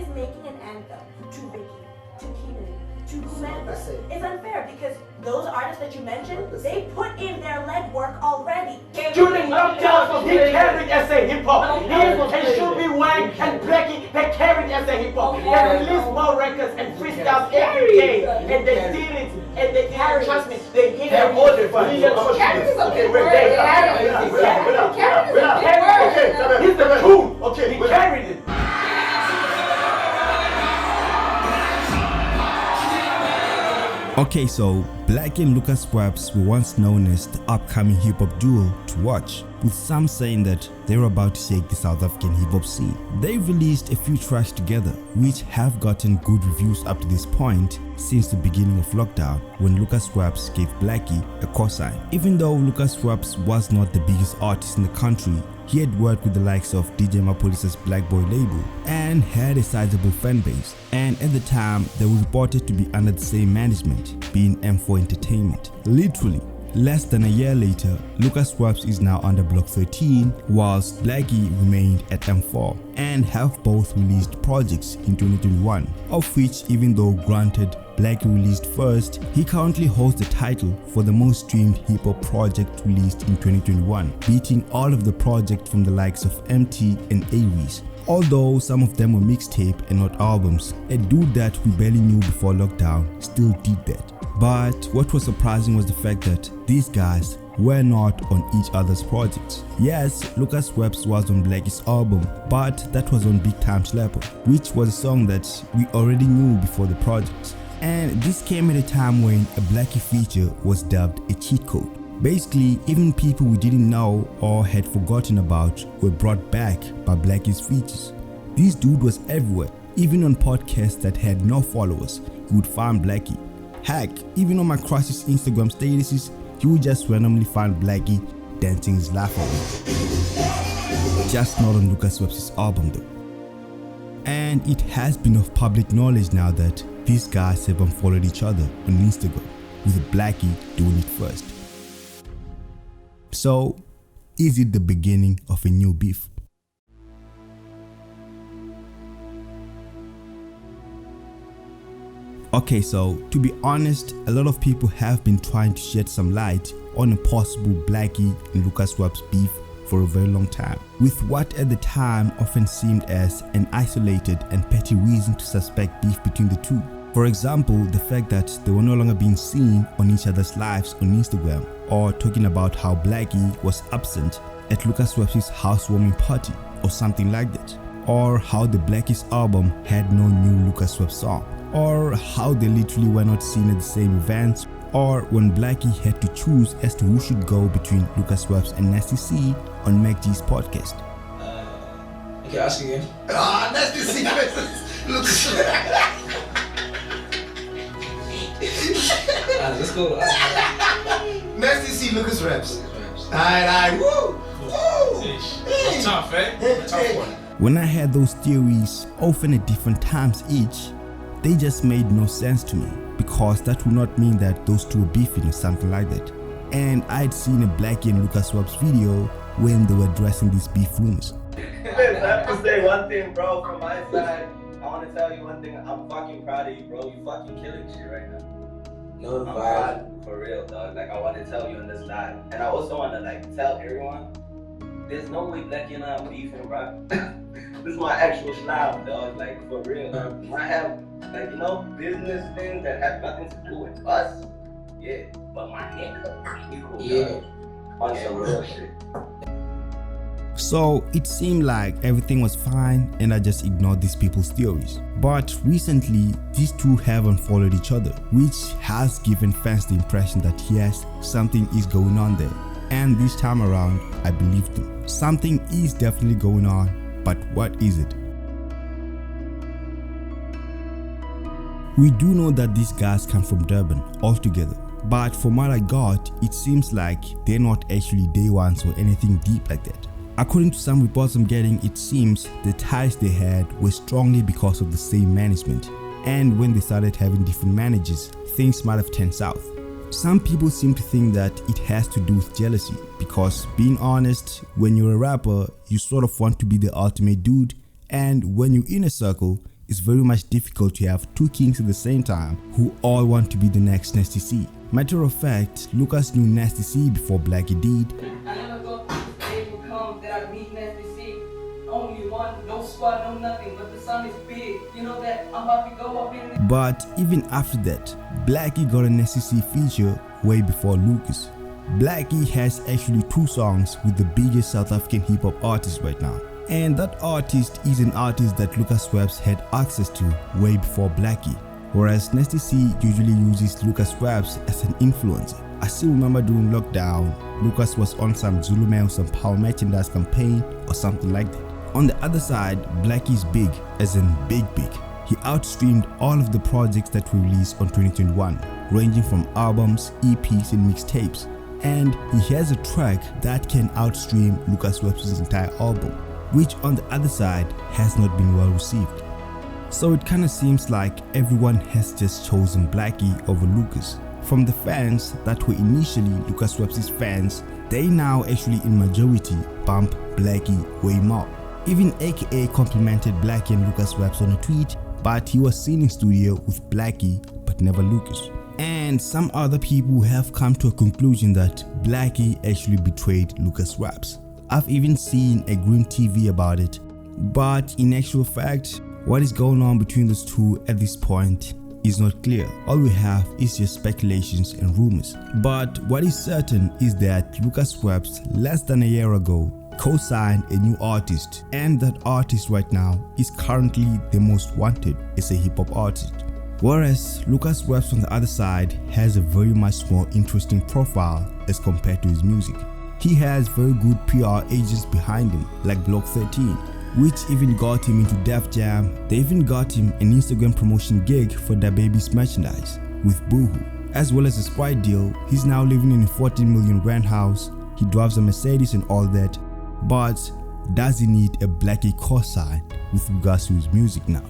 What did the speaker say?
is making an anthem to Ricky, to Keenan, to whomever. It's unfair because those artists that you mentioned, they put in their legwork already. During lockdown, he carried SA hip hop. He and Shubi Wang and Blxckie, they carried SA hip hop. They released more records and freestyles every day, and they did it. And they carried. Trust me, they did it more than millions of streams. Okay, wait, he's the truth. Okay, he carried it. Okay, so Blxckie and Lucasraps were once known as the upcoming hip-hop duo to watch, with some saying that they were about to shake the South African hip-hop scene. They've released a few tracks together, which have gotten good reviews up to this point since the beginning of lockdown, when Lucasraps gave Blxckie a cosign. Even though Lucasraps was not the biggest artist in the country, he had worked with the likes of DJ Mapolisa's Black Boy label and had a sizable fan base, and at the time they were reported to be under the same management, being M4 Entertainment. Literally, less than a year later, Lucasraps is now under Block 13, whilst Blxckie remained at M4, and have both released projects in 2021, of which, even though granted Blxckie released first, he currently holds the title for the most streamed hip-hop project released in 2021, beating all of the projects from the likes of MT and ENQUIRIES. Although some of them were mixtape and not albums, a dude that we barely knew before lockdown still did that. But what was surprising was the fact that these guys were not on each other's projects. Yes, Lucasraps was on Blxckie's album, but that was on Big Time Slapper, which was a song that we already knew before the project. And this came at a time when a Blxckie feature was dubbed a cheat code. Basically, even people we didn't know or had forgotten about were brought back by Blxckie's features. This dude was everywhere, even on podcasts that had no followers, you would find Blxckie. Heck, even on my crush's Instagram statuses, you would just randomly find Blxckie dancing his life away. Just not on Lucasraps' album though. And it has been of public knowledge now that these guys have unfollowed each other on Instagram, with Blxckie doing it first. So, is it the beginning of a new beef? Okay, so to be honest, a lot of people have been trying to shed some light on a possible Blxckie and Lucasraps beef for a very long time, with what at the time often seemed as an isolated and petty reason to suspect beef between the two. For example, the fact that they were no longer being seen on each other's lives on Instagram, or talking about how Blxckie was absent at Lucasraps' housewarming party or something like that, or how the Blxckie's album had no new Lucasraps song, or how they literally were not seen at the same events, or when Blxckie had to choose as to who should go between Lucasraps and Nasty C on MacG's podcast. Okay, ask again. Nasty C versus Lucasraps. Let's go. Nasty C Lucasraps. Alright, woo! It's tough, eh? Tough one. When I had those theories, often at different times each, they just made no sense to me, because that would not mean that those two were beefing or something like that. And I'd seen a Blxckie and Lucasraps video when they were addressing these beef rumors. I have to say one thing, bro, from my side. I want to tell you one thing. I'm fucking proud of you, bro. You fucking killing shit right now. No, I'm proud, for real, dog. Like, I want to tell you on this live. And I also want to, like, tell everyone, there's no way Blxckie and I are beefing, bro. This is my actual live, dog. Like, for real. I have, like, you know, business things that have nothing to do with us. Yeah. But my nigga, you cool, dog. On some real shit. So it seemed like everything was fine and I just ignored these people's theories. But recently, these two have unfollowed each other, which has given fans the impression that yes, something is going on there. And this time around, I believed them. Something is definitely going on, but what is it? We do know that these guys come from Durban altogether, but from what I got, it seems like they're not actually day ones or anything deep like that. According to some reports I'm getting, it seems the ties they had were strongly because of the same management, and when they started having different managers, things might have turned south. Some people seem to think that it has to do with jealousy, because being honest, when you're a rapper, you sort of want to be the ultimate dude, and when you're in a circle, it's very much difficult to have two kings at the same time who all want to be the next Nasty C. Matter of fact, Lucas knew Nasty C before Blxckie did. I never thought this day would come that I'd meet Nasty C. Only one, no squad, no nothing, but the sun is big. You know that I'm about to go up in. But even after that, Blxckie got a Nasty C feature way before Lucas. Blxckie has actually 2 songs with the biggest South African hip hop artist right now. And that artist is an artist that Lucasraps had access to way before Blxckie. Whereas Nasty C usually uses Lucasraps as an influencer. I still remember during lockdown, Lucas was on some Zulu Man, some power merchandise campaign or something like that. On the other side, Blxckie is big, as in big. He outstreamed all of the projects that were released on 2021, ranging from albums, EPs and mixtapes. And he has a track that can outstream Lucasraps' entire album, which on the other side has not been well received. So it kinda seems like everyone has just chosen Blxckie over Lucas. From the fans that were initially Lucasraps' fans, they now actually in majority bump Blxckie way more. Even AKA complimented Blxckie and Lucasraps on a tweet, but he was seen in studio with Blxckie but never Lucas. And some other people have come to a conclusion that Blxckie actually betrayed Lucasraps. I've even seen a Grim TV about it, but in actual fact, what is going on between those two at this point is not clear. All we have is just speculations and rumors. But what is certain is that Lucasraps less than a year ago co-signed a new artist, and that artist right now is currently the most wanted as a hip hop artist. Whereas Lucasraps on the other side has a very much more interesting profile as compared to his music. He has very good PR agents behind him like Block 13, which even got him into Def Jam. They even got him an Instagram promotion gig for Da Baby's merchandise with Boohoo. As well as a Sprite deal, he's now living in a 14 million rand house, he drives a Mercedes and all that, but does he need a Blxckie cosign with regards to his music now?